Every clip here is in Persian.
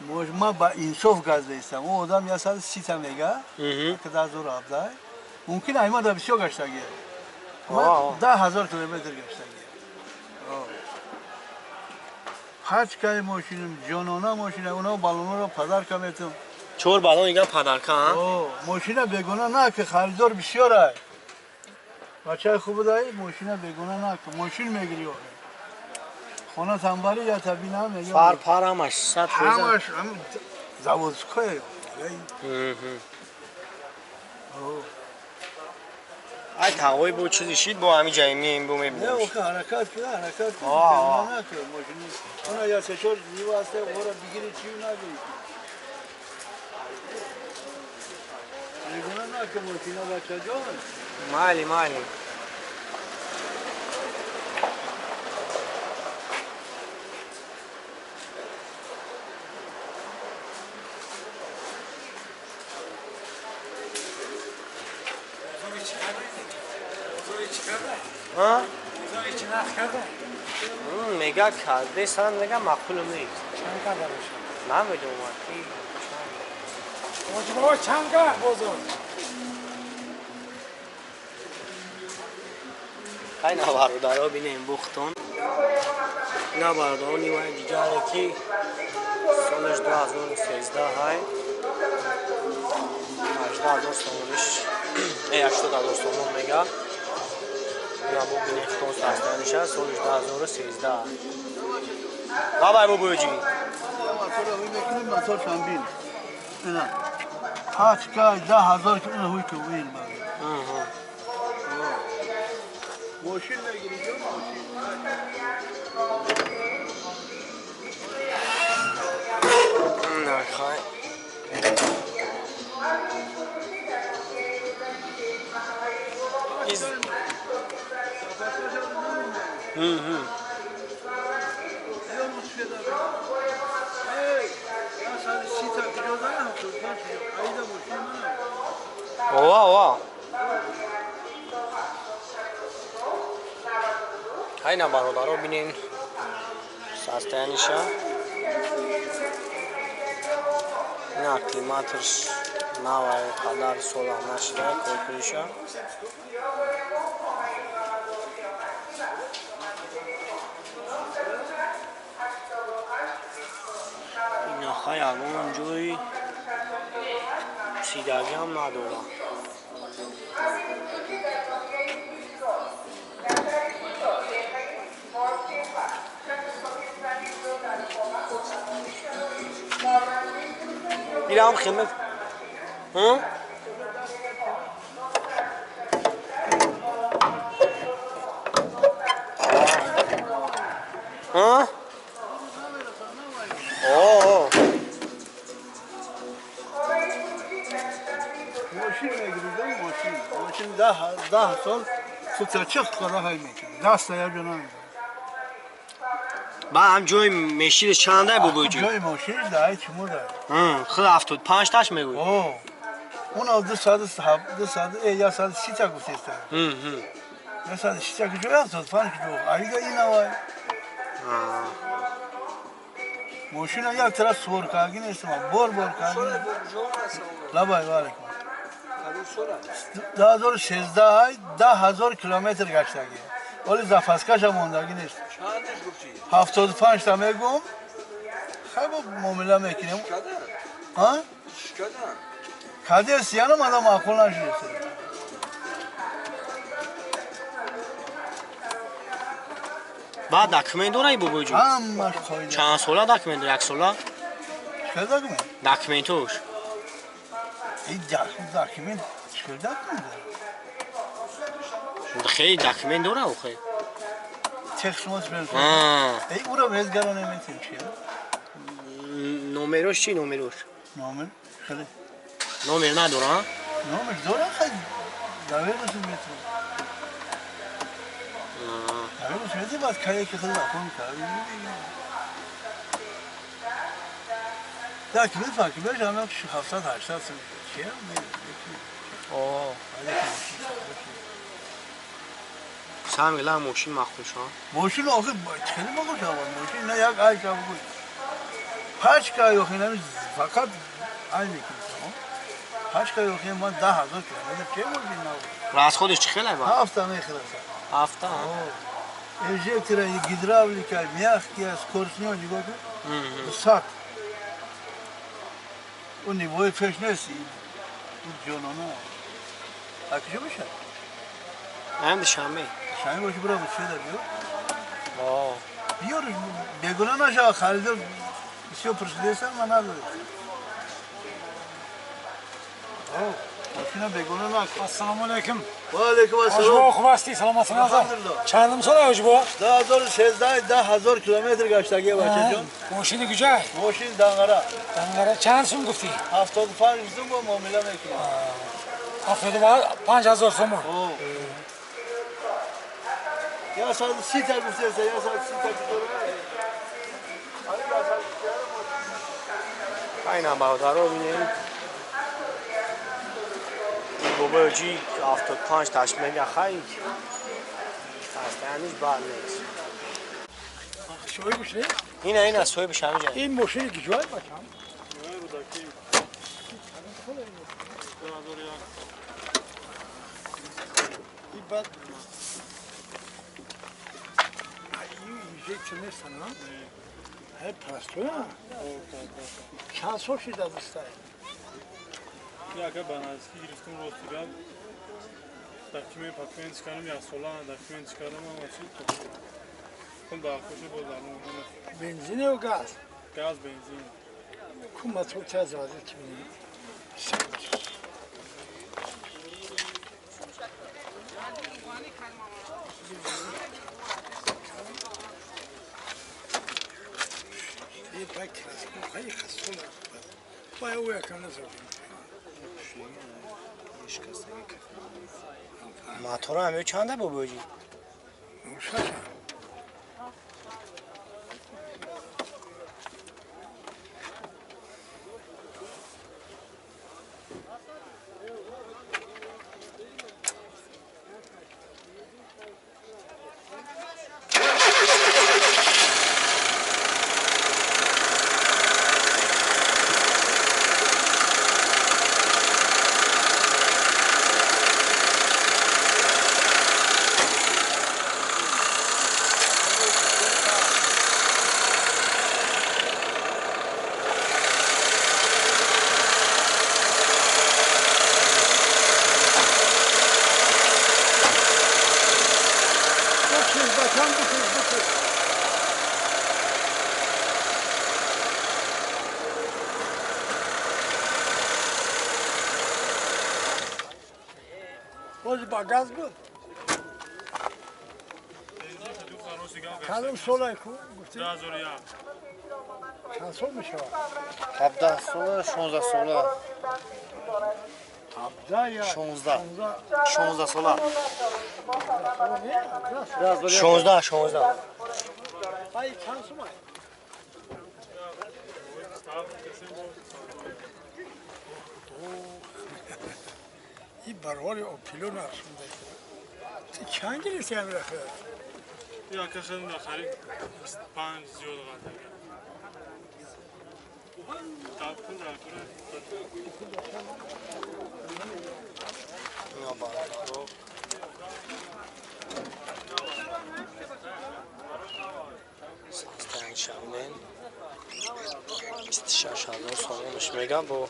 ما با انصاف گاز دستم و آدم 130 تا میگه که در زور آبدای ممکن است ما در بسیار گشتگی ما 10,000 کیلومتر گشتگی هر چقدر ماشینم جانانه ماشینه اونا بالونا رو پدر کمیتم چور بالون میگن پدر کن ماشینه بگونه نه که خریدار بسیاره بچه خوب دایی ماشینه بگونه نه که ماشین میگیری خونه تنباری یا تبینه میگه پر همش صد همش заводское ای تقوی بود چیزی شید با همین جایی میم بو میبینیم نه اوخه حرکت کنه نه که ماشین اونا یا سشور نیو هسته ورا بگیری چیو نگیری میگونه نه که ماشینا بچه جان مالی ها؟ میگه کرده سرم میگه مقبول نیست چند کرده باشه؟ من میدونم بابا چند کرد بزرگ خیلی برادرها بینیم بختون اینا برادرها نیمه دیگره که سالش 2013 های 18,000 سالش 80,000 سال میگه اینا بو بینیم خون سستانش هست سالش 2013 بابای بو بوجی موتور چنبین اینا هاچ که 10,000 که اون هوی که ویل ماشین میگیری جو ماشین نخواه اوه اینا برادرها بینین سستانش اینا کلیماتش نوای قدر سولا نشده کلکلیشه اینا خواهی الان جوی سیدگی هم نداره بیرم خیمت ها؟ ها؟ اوه ماشین میگیری ماشین 10 سال سوتچخ کاره های میکنه دست یا جنان با هم جوی مشیر چنده بو بوجی جوی ماشین دای چمو دای خیلی 75 تاش میگوی اون 200 یا 130 تا گفتست یا 130 تا جو هست فان جو ایده اینا وای ماشین یا طرف سور کاگی نیست بور کاگی لبای وارک 2016 های 10,000 کیلومتر گشتگی ولی زفاسکش هم موندگی نیست 75 تا میگم خب معامله میکنیم ها کده سیانو مالا معقول نشده بعد دکمنت داره بو بوجی همش خواهیده چند ساله دکمنت داره؟ 1 ساله؟ چه دکمنت؟ دکمنتوش این دکمنت چه دکمنت داره؟ خیلی دکمنت داره او خیلی تخشمات برکن ای او را بهزگرانه میتیم چیه؟ نومروش چی نومروش؟ نومر؟ خیلی نومر نداره ها؟ نومر داره خیلی دویر رسول میتیم دویر رسول میتیم باید که خیلی دکمنت کرد دکمنت فاکی برش همه 700-800 چیه؟ اوه سهم گله ماشین مخوش ها؟ ماشین آخه خیلی مخوش آوان ماشین نه یک عیش هم بود پاچکا yok inanın fakat aynı kimse. Paçka yok yani ben daha hazır kilometre şey var bilmem. راست خودش چی خیلی با Hafta ne kadar? هفته Ejektra gidravlika mягкие скоростной двигатель. Sat. У него эффективность. Тут жонона. А что еще? هم شنبه Şahin başı bravo şey der diyor. آه Diyoruz begonan aşağı Halil'de bir şey pırsilesen bana diyor. Makine begonan aşağı. Assalomu alaykum. Ve aleyküm Hoş selam. bulduk, xubastik, salomatmi aka. Elhamdülillah. Chandim so'ra hoş bu. Daha doğru 1000 kilometre kaçtaki başlayacağım. Moshina güzel. Moşin Dangara. Dangara chand so'm gufti. Haftada falan bizim bu muamele mekine. Haftada var 5000 so'm. Oo. Ya sadece sita gufterse ya sadece sita gufterse. این هم برادر رو بینیم باباجی 75 تاش میگه خیلی دستانش بر نیست Şöyle bir şey. این از توی بشم جایی این moshina güzel bakam. İbad. Ayı yiyeceksin sana. Hep pasto ya. Çan soşi da dostay. Я как бананский грифтом ростигал. Документ патент чеканам я солана документ чеканам ачи. Кон ба хош бозалу. Benzin o gaz. Gaz benzin. Kuma çok tez vazir kimi. Bir bak bu hayır kasılı. Bayağı uyakanız oldu. موتور همه چنده باباجی Uşak. Bakan bu kız. Boz bagaz bu. Kalın solay ku. Razor ya. Şansol mu şu? 17 ساله 16 ساله Abda ya. 16 16 ساله Biraz 16 Ay şansı var. İyi barvar o pilon aslında. Çan gelirse yani bırakır. Ya kaxın da xarid 25 زیاد قدر. Tapkın da kura. اینا برادر ساستن شمین 26,000 سومش میگم با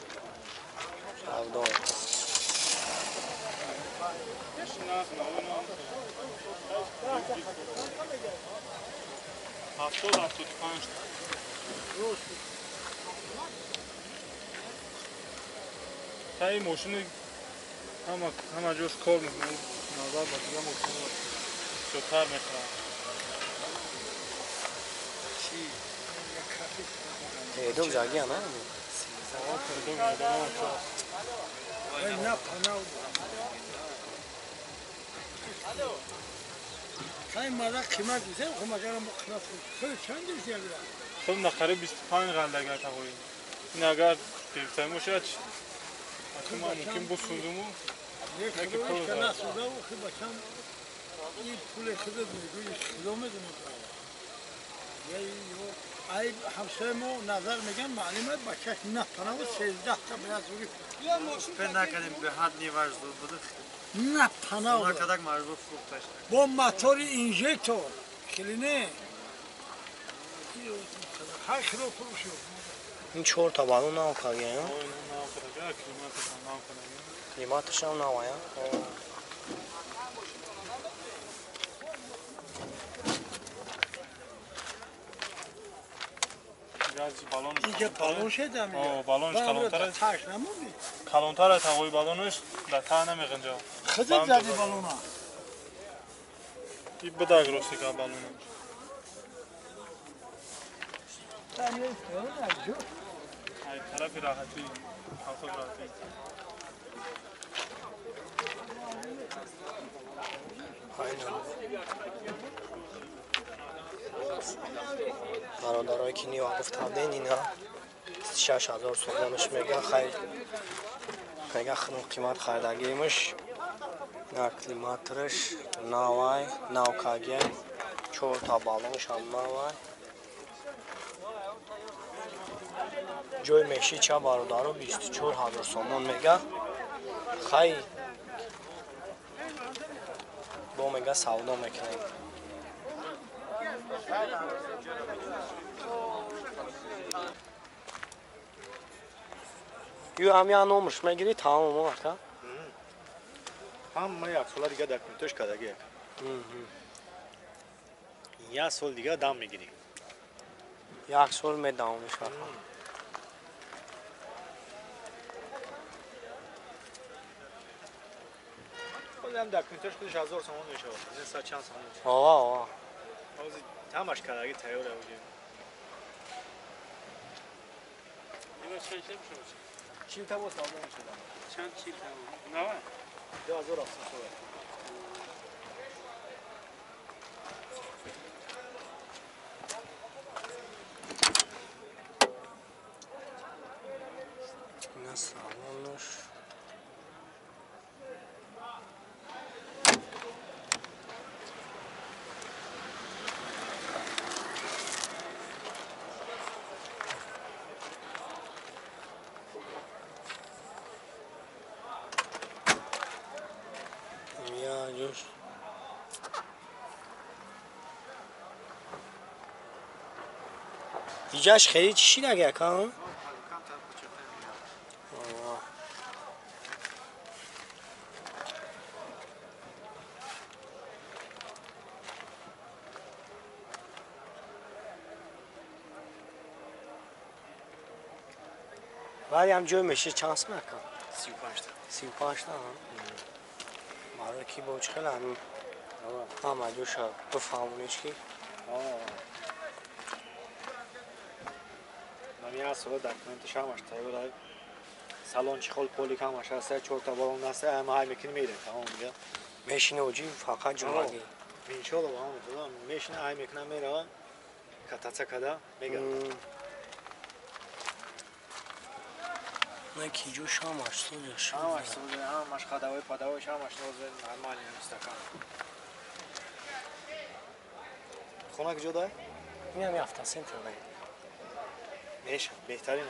شلدان هفتاد 75 تا این ماشین همه جاش کار میکنه نظر با دیگه ماشین رو زودتر میخورم دوم جاگی هم Ay ne panav. Kay mala kıyma dize o magara bu kıyma. Böyle çan gelirse yani. خب نخره 25 قلده گر تقویم این اگر دیرتر باشه حتی ما ممکن بسوزمو Ne kadar işte nasıl da o kıyma çan. İyi pule kıyma diyor. Kilometre mi? Ya yok. ای همسایه ما نظر میگن معلومت بچهش نه پناه 13 تا بیاد روی فکر نکردیم به حد نیورز بوده. نه پناه اونا کدک مجبور فروختش. با موتور اینژکتور کلینه 8 رو فروش شد. این 4 تا بالون نام کردیم. Oyunun ne yapacak? Klimatı ne yapacak? قیمتش هم نمایا. Biraz balon. اینجا بالون شده میگه بالونش کلانتره. تاش نمونی کلانتره تاوی بالونش در تا نمیگه اینجا. خودت زدی بالون ها این بداغ روستی که بالون. ای طرفی راحتی. خاصه راحتی. برادرایی که نیو گفتن اینا 6000 سومش میگن خیلی میگن قیمت خریدگیمش نه کلیماترش نوای نوکاگه 4 تا بالونش هم نوای جوی میشی چه برادرو 24000 سومون میگن خیلی با میگه سودا میکنه یو همین نمرش میگیری تمام وقت هم من یک سال دیگه در کنترش کردگی یک سال دیگه دام میگیری یک سال میدونش خودم در کنترش کدش 1000 سومون میشه این سه چند سومون میشه آه حاضر همش کردگی تیاره بودیم این چند شب شد؟ چی تا بود سومون شد چند چی تمام؟ نه 2000 سومون نه سوالش یا جوش ایجاش خیلی چی نگه کن؟ ولی هم جوی میشه چانس میکن 35 تا 35 تا برای کی باوچ خیلی همه جوش بفهمونیش کی من یک سال در کنترش همش تیاره سالن چی خال پولیک همش هست 4 تا بالون هست اما های میکنی میره تمام دیگه میشینه اوجی فقط جمعه ان شاء الله با هم میشینه های میکنه میره کاتاچا کدا میگه نه کی جوش همش تو جوش همش سوده همش خداوی پداویش همش نوزه نرمالی مستکان خونه کجا ده؟ میام یافتا سنتر میشه بهترین